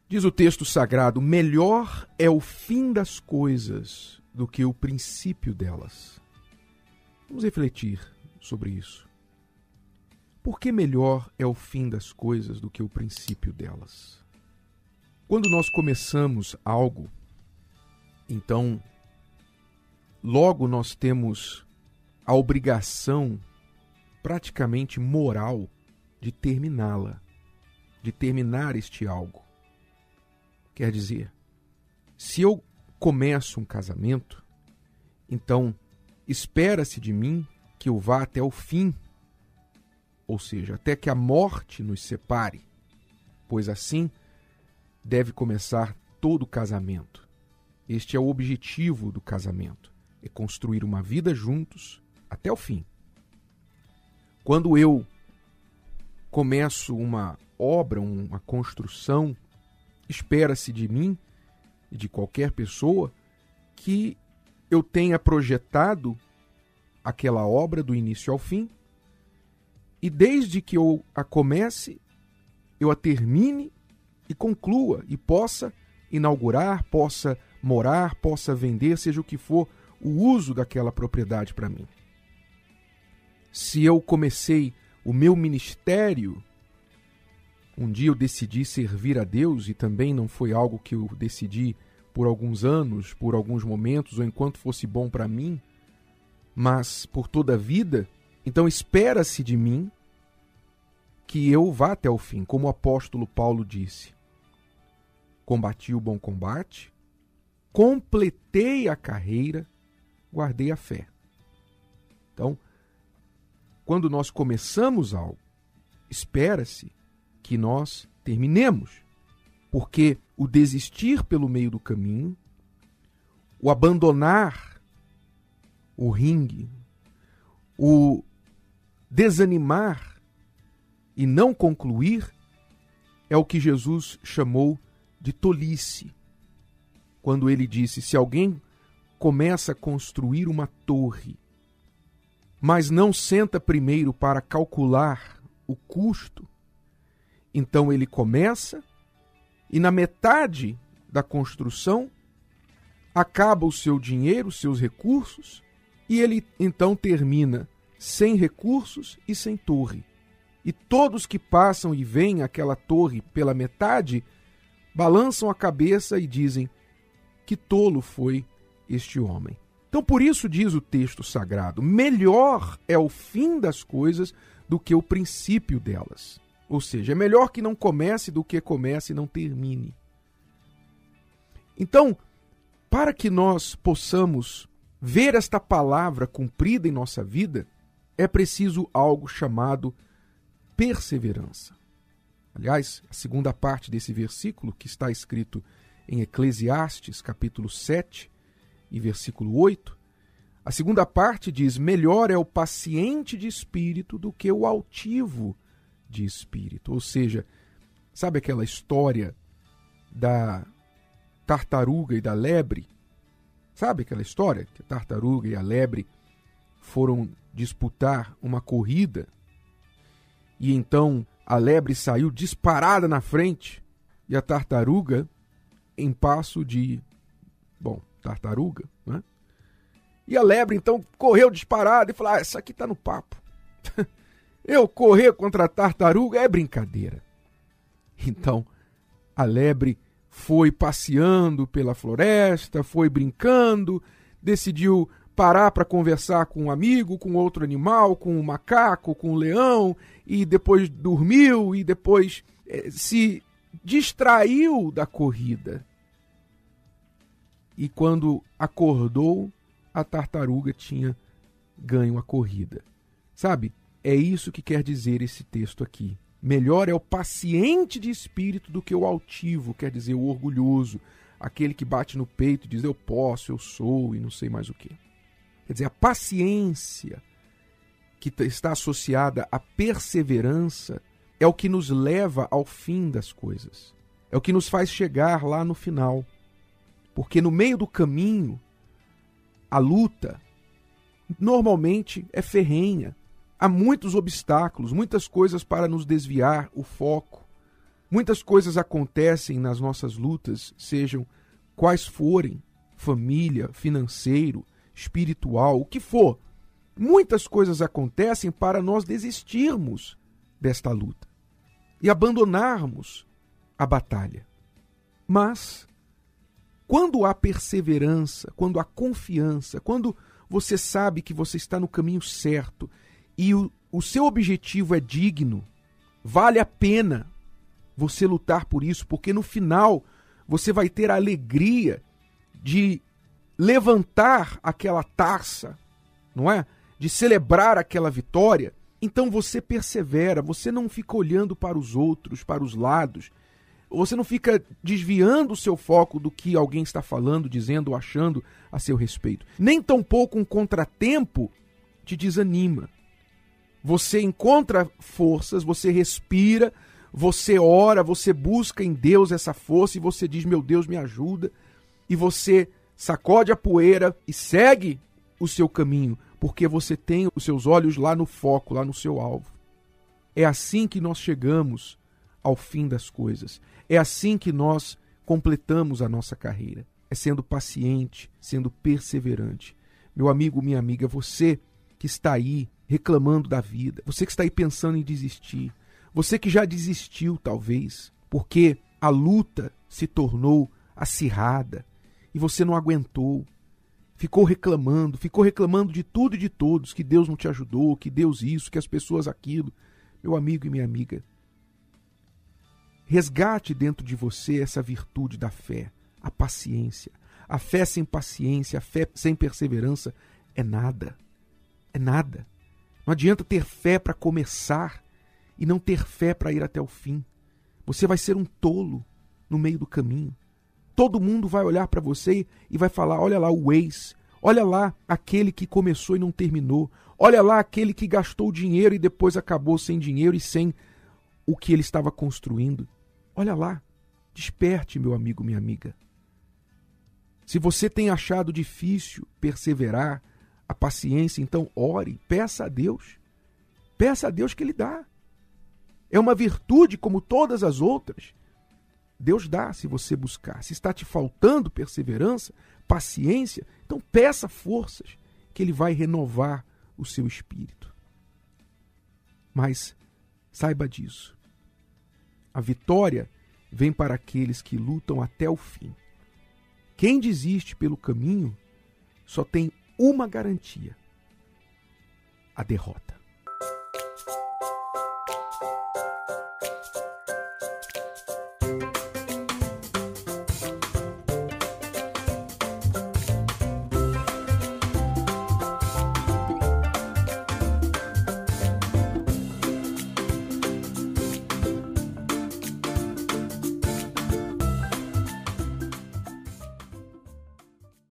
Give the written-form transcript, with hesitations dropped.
Diz o texto sagrado: melhor é o fim das coisas do que o princípio delas. Vamos refletir sobre isso. Por que melhor é o fim das coisas do que o princípio delas? Quando nós começamos algo, então, logo nós temos a obrigação praticamente moral de terminá-la, de terminar este algo. Quer dizer, se eu começo um casamento, então espera-se de mim que eu vá até o fim, ou seja, até que a morte nos separe, pois assim deve começar todo o casamento. Este é o objetivo do casamento, é construir uma vida juntos até o fim. Quando eu começo uma obra, uma construção, espera-se de mim e de qualquer pessoa que eu tenha projetado aquela obra do início ao fim e desde que eu a comece, eu a termine e conclua e possa inaugurar, possa morar, possa vender, seja o que for o uso daquela propriedade para mim. Se eu comecei o meu ministério, um dia eu decidi servir a Deus e também não foi algo que eu decidi por alguns anos, por alguns momentos ou enquanto fosse bom para mim, mas por toda a vida, então espera-se de mim que eu vá até o fim, como o apóstolo Paulo disse. Combati o bom combate, completei a carreira, guardei a fé. Então, quando nós começamos algo, espera-se que nós terminemos, porque o desistir pelo meio do caminho, o abandonar o ringue, o desanimar e não concluir, é o que Jesus chamou de tolice. Quando ele disse, se alguém começa a construir uma torre, mas não senta primeiro para calcular o custo, então ele começa e na metade da construção acaba o seu dinheiro, os seus recursos, e ele então termina sem recursos e sem torre. E todos que passam e veem aquela torre pela metade balançam a cabeça e dizem, que tolo foi este homem. Então por isso diz o texto sagrado, melhor é o fim das coisas do que o princípio delas. Ou seja, é melhor que não comece do que comece e não termine. Então, para que nós possamos ver esta palavra cumprida em nossa vida, é preciso algo chamado perseverança. Aliás, a segunda parte desse versículo, que está escrito em Eclesiastes, capítulo 7 e versículo 8, a segunda parte diz, melhor é o paciente de espírito do que o altivo de espírito. Ou seja, sabe aquela história da tartaruga e da lebre? Sabe aquela história que a tartaruga e a lebre foram disputar uma corrida e então a lebre saiu disparada na frente e a tartaruga em passo de, tartaruga, né? E a lebre então correu disparada e falou, essa aqui tá no papo. Eu correr contra a tartaruga é brincadeira. Então, a lebre foi passeando pela floresta, foi brincando, decidiu parar para conversar com um amigo, com outro animal, com um macaco, com um leão, e depois dormiu, e depois se distraiu da corrida. E quando acordou, a tartaruga tinha ganho a corrida. Sabe? É isso que quer dizer esse texto aqui. Melhor é o paciente de espírito do que o altivo, quer dizer, o orgulhoso, aquele que bate no peito e diz, eu posso, eu sou e não sei mais o quê. Quer dizer, a paciência que está associada à perseverança é o que nos leva ao fim das coisas. É o que nos faz chegar lá no final. Porque no meio do caminho, a luta normalmente é ferrenha. Há muitos obstáculos, muitas coisas para nos desviar o foco. Muitas coisas acontecem nas nossas lutas, sejam quais forem, família, financeiro, espiritual, o que for. Muitas coisas acontecem para nós desistirmos desta luta e abandonarmos a batalha. Mas, quando há perseverança, quando há confiança, quando você sabe que você está no caminho certo e o seu objetivo é digno, vale a pena você lutar por isso, porque no final você vai ter a alegria de levantar aquela taça, não é? De celebrar aquela vitória. Então você persevera, você não fica olhando para os outros, para os lados, você não fica desviando o seu foco do que alguém está falando, dizendo ou achando a seu respeito. Nem tampouco um contratempo te desanima. Você encontra forças, você respira, você ora, você busca em Deus essa força e você diz, meu Deus, me ajuda. E você sacode a poeira e segue o seu caminho, porque você tem os seus olhos lá no foco, lá no seu alvo. É assim que nós chegamos ao fim das coisas. É assim que nós completamos a nossa carreira. É sendo paciente, sendo perseverante. Meu amigo, minha amiga, você que está aí reclamando da vida, você que está aí pensando em desistir, você que já desistiu talvez, porque a luta se tornou acirrada e você não aguentou, ficou reclamando de tudo e de todos, que Deus não te ajudou, que Deus isso, que as pessoas aquilo. Meu amigo e minha amiga, resgate dentro de você essa virtude da fé, a paciência. A fé sem paciência, a fé sem perseverança é nada. É nada. Não adianta ter fé para começar e não ter fé para ir até o fim. Você vai ser um tolo no meio do caminho. Todo mundo vai olhar para você e vai falar, olha lá o ex, olha lá aquele que começou e não terminou, olha lá aquele que gastou dinheiro e depois acabou sem dinheiro e sem o que ele estava construindo. Olha lá, desperte, meu amigo, minha amiga. Se você tem achado difícil perseverar, a paciência, então ore, peça a Deus. Peça a Deus que Ele dá. É uma virtude como todas as outras. Deus dá se você buscar. Se está te faltando perseverança, paciência, então peça forças, que Ele vai renovar o seu espírito. Mas saiba disso. A vitória vem para aqueles que lutam até o fim. Quem desiste pelo caminho só tem uma garantia: a derrota.